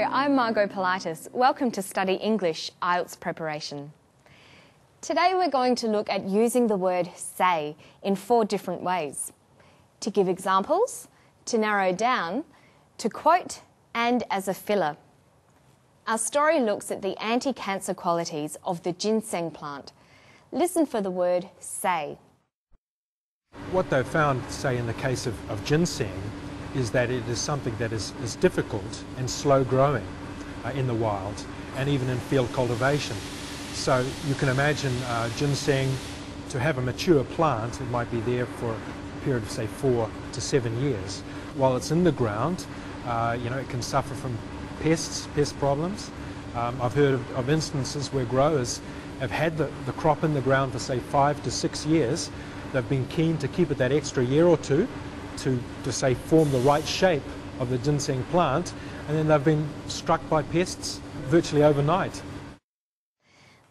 I'm Margot Politis. Welcome to Study English Ielts Preparation. Today we're going to look at using the word say in 4 different ways. To give examples, to narrow down, to quote, and as a filler. Our story looks at the anti-cancer qualities of the ginseng plant. Listen for the word say. What they've found, say in the case of ginseng, is that it is something that is difficult and slow growing in the wild and even in field cultivation. So you can imagine ginseng, to have a mature plant, it might be there for a period of say 4 to 7 years. While it's in the ground, it can suffer from pest problems. I've heard of instances where growers have had the crop in the ground for say 5 to 6 years. They've been keen to keep it that extra year or two to say form the right shape of the ginseng plant, and then they've been struck by pests virtually overnight.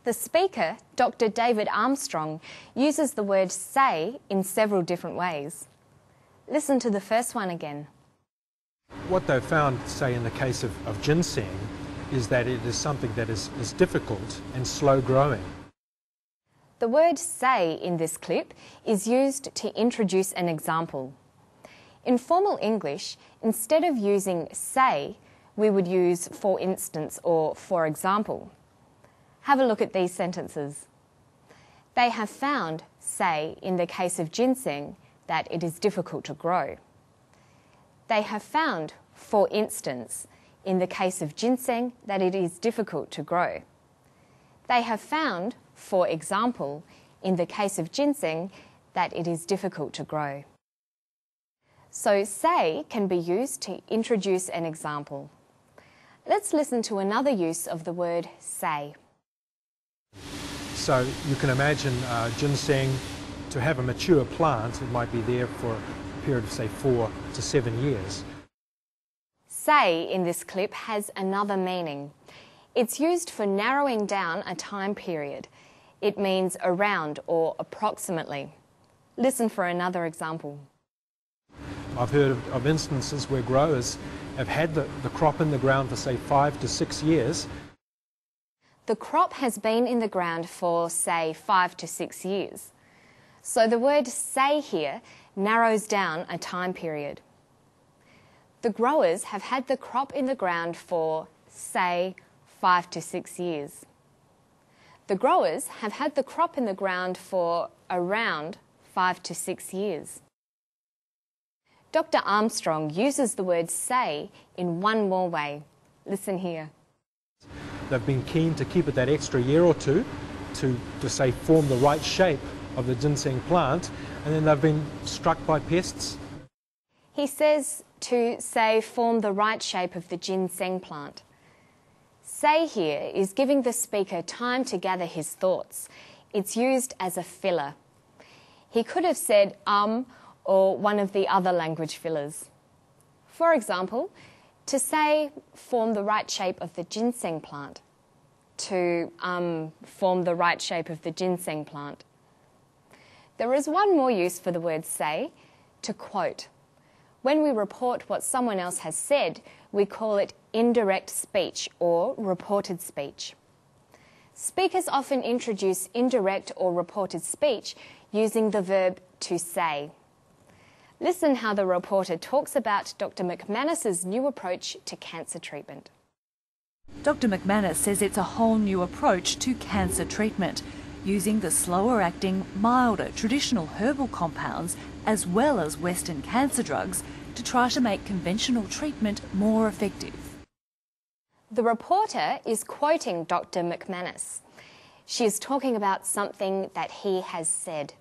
The speaker, Dr. David Armstrong, uses the word say in several different ways. Listen to the first one again. What they've found, say in the case of ginseng, is that it is something that is difficult and slow growing. The word say in this clip is used to introduce an example. In formal English, instead of using say, we would use for instance or for example. Have a look at these sentences. They have found, say, in the case of ginseng, that it is difficult to grow. They have found, for instance, in the case of ginseng, that it is difficult to grow. They have found, for example, in the case of ginseng, that it is difficult to grow. So say can be used to introduce an example. Let's listen to another use of the word say. So you can imagine ginseng, to have a mature plant, it might be there for a period of say 4 to 7 years. Say in this clip has another meaning. It's used for narrowing down a time period. It means around or approximately. Listen for another example. I've heard of instances where growers have had the crop in the ground for say 5 to 6 years. The crop has been in the ground for say 5 to 6 years. So the word say here narrows down a time period. The growers have had the crop in the ground for say 5 to 6 years. The growers have had the crop in the ground for around 5 to 6 years. Dr. Armstrong uses the word say in one more way. Listen here. They've been keen to keep it that extra year or two to say form the right shape of the ginseng plant, and then they've been struck by pests. He says to say form the right shape of the ginseng plant. Say here is giving the speaker time to gather his thoughts. It's used as a filler. He could have said or one of the other language fillers. For example, to say form the right shape of the ginseng plant. To form the right shape of the ginseng plant. There is one more use for the word say, to quote. When we report what someone else has said, we call it indirect speech or reported speech. Speakers often introduce indirect or reported speech using the verb to say. Listen how the reporter talks about Dr. McManus's new approach to cancer treatment. Dr. McManus says it's a whole new approach to cancer treatment, using the slower-acting, milder, traditional herbal compounds as well as Western cancer drugs to try to make conventional treatment more effective. The reporter is quoting Dr. McManus. She is talking about something that he has said.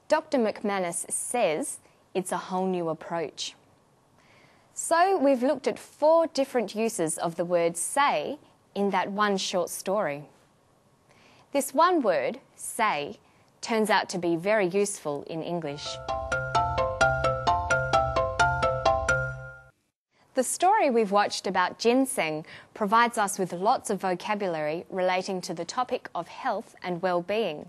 Dr. McManus says it's a whole new approach. So we've looked at 4 different uses of the word say in that one short story. This one word, say, turns out to be very useful in English. The story we've watched about ginseng provides us with lots of vocabulary relating to the topic of health and well-being.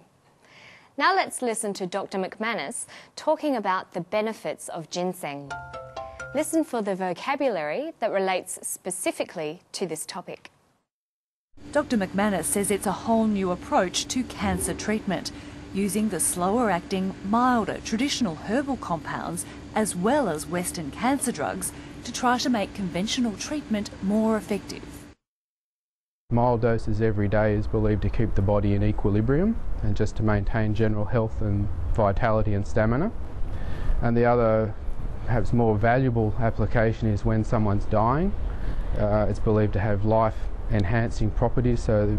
Now let's listen to Dr. McManus talking about the benefits of ginseng. Listen for the vocabulary that relates specifically to this topic. Dr. McManus says it's a whole new approach to cancer treatment, using the slower-acting, milder, traditional herbal compounds as well as Western cancer drugs to try to make conventional treatment more effective. Mild doses every day is believed to keep the body in equilibrium and just to maintain general health and vitality and stamina. And the other, perhaps more valuable application is when someone's dying. It's believed to have life-enhancing properties, so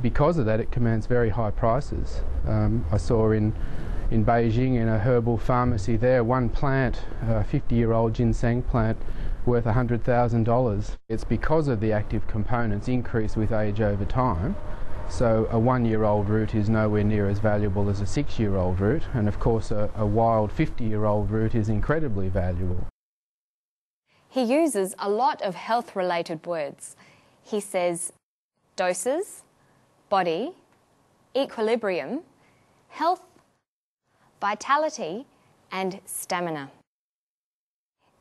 because of that it commands very high prices. I saw in Beijing, in a herbal pharmacy there, one plant, a 50-year-old ginseng plant, worth $100,000. It's because of the active components increase with age over time. So a 1-year-old root is nowhere near as valuable as a 6-year-old root, and of course a wild 50-year-old root is incredibly valuable. He uses a lot of health-related words. He says doses, body, equilibrium, health, vitality and stamina.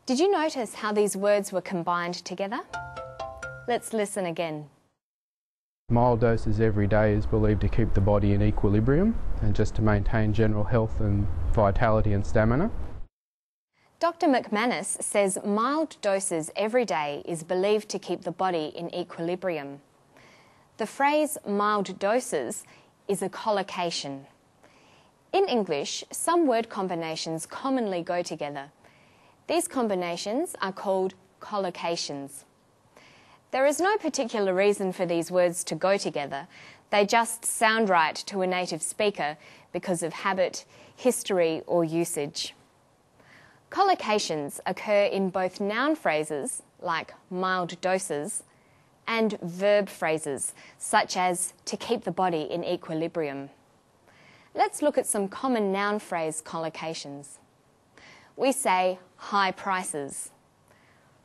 Did you notice how these words were combined together? Let's listen again. Mild doses every day is believed to keep the body in equilibrium and just to maintain general health and vitality and stamina. Dr. McManus says mild doses every day is believed to keep the body in equilibrium. The phrase mild doses is a collocation. In English, some word combinations commonly go together. These combinations are called collocations. There is no particular reason for these words to go together. They just sound right to a native speaker because of habit, history or usage. Collocations occur in both noun phrases, like mild doses, and verb phrases, such as to keep the body in equilibrium. Let's look at some common noun phrase collocations. We say high prices.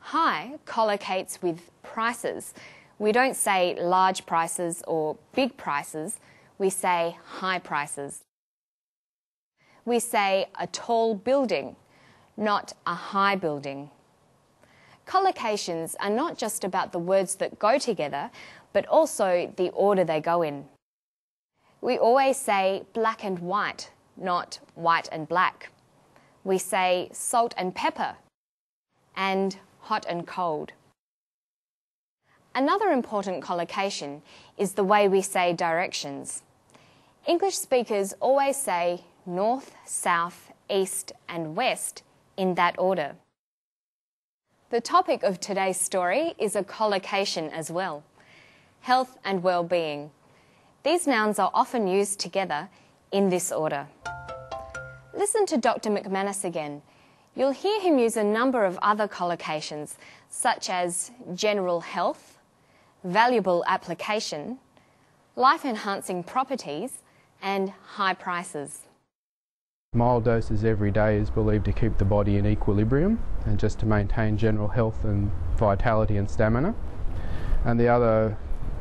High collocates with prices. We don't say large prices or big prices. We say high prices. We say a tall building, not a high building. Collocations are not just about the words that go together, but also the order they go in. We always say black and white, not white and black. We say salt and pepper and hot and cold. Another important collocation is the way we say directions. English speakers always say north, south, east and west in that order. The topic of today's story is a collocation as well: health and well-being. These nouns are often used together in this order. Listen to Dr. McManus again. You'll hear him use a number of other collocations, such as general health, valuable application, life-enhancing properties, and high prices. Mild doses every day is believed to keep the body in equilibrium and just to maintain general health and vitality and stamina. And the other,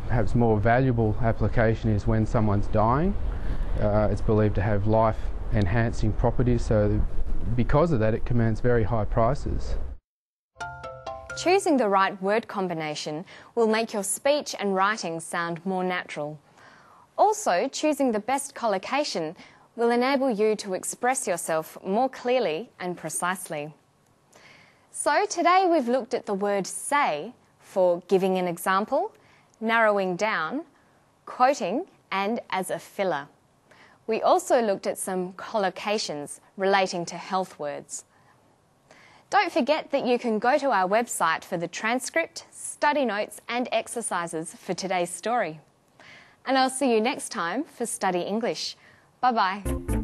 perhaps more valuable application is when someone's dying. It's believed to have life-enhancing properties, so because of that it commands very high prices. Choosing the right word combination will make your speech and writing sound more natural. Also, choosing the best collocation will enable you to express yourself more clearly and precisely. So today we've looked at the word say for giving an example, narrowing down, quoting and as a filler. We also looked at some collocations relating to health words. Don't forget that you can go to our website for the transcript, study notes and exercises for today's story. And I'll see you next time for Study English. Bye-bye.